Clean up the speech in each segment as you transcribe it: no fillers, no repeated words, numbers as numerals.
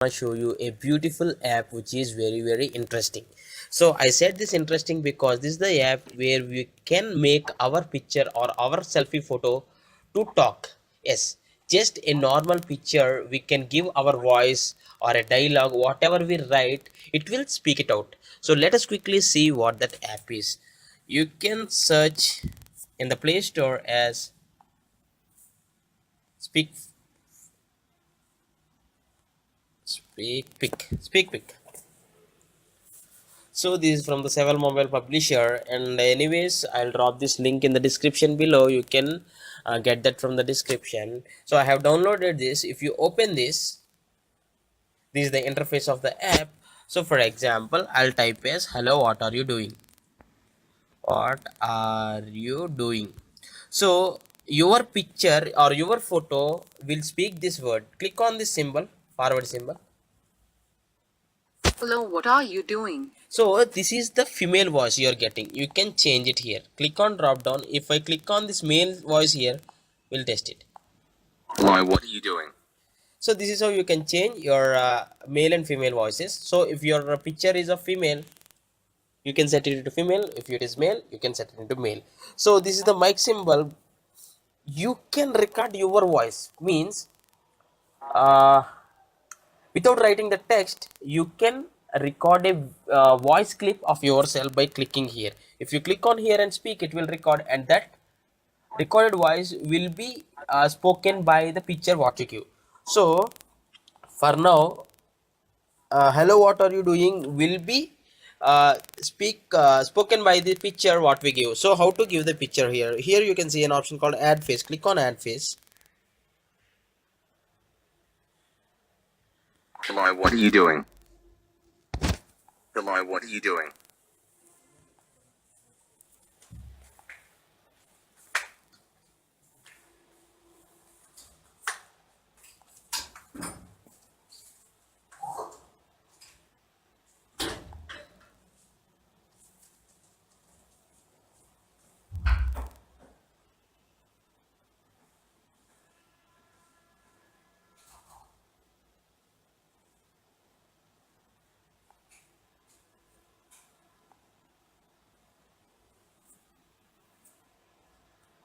to show you a beautiful app which is very interesting. So I said this interesting because this is the app where we can make our picture or our selfie photo to talk. Yes, just a normal picture, we can give our voice or a dialogue, whatever we write, it will speak it out. So let us quickly see what that app is. You can search in the Play Store as speak speak pic. So this is from the Sevel Mobile Publisher, and anyways, I'll drop this link in the description below. You can get that from the description. So I have downloaded this. If you open this is the interface of the app. So for example, I'll type as hello, what are you doing? What are you doing? So your picture or your photo will speak this word. Click on this symbol, forward symbol. Hello, what are you doing? So this is the female voice you are getting. You can change it here. Click on drop down. If I click on this male voice here, we'll test it. Hello, what are you doing? So this is how you can change your male and female voices. So if your picture is a female, you can set it into female. If it is male, you can set it into male. So this is the mic symbol. You can record your voice. Means uh, without writing the text, you can record a voice clip of yourself by clicking here. If you click on here and speak, it will record, and that recorded voice will be spoken by the picture what you give. So for now, hello, what are you doing will be spoken by the picture what we give. So how to give the picture here you can see an option called add face. Click on add face. Hello, what are you doing? Hello, what are you doing?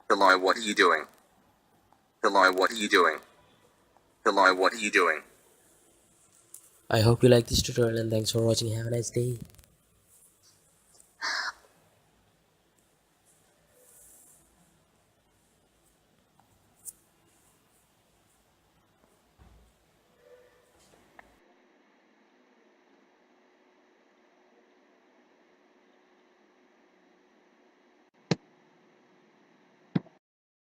Hello, what are you doing? Hello, what are you doing? Hello, what are you doing? I hope you like this tutorial, and thanks for watching. Have a nice day.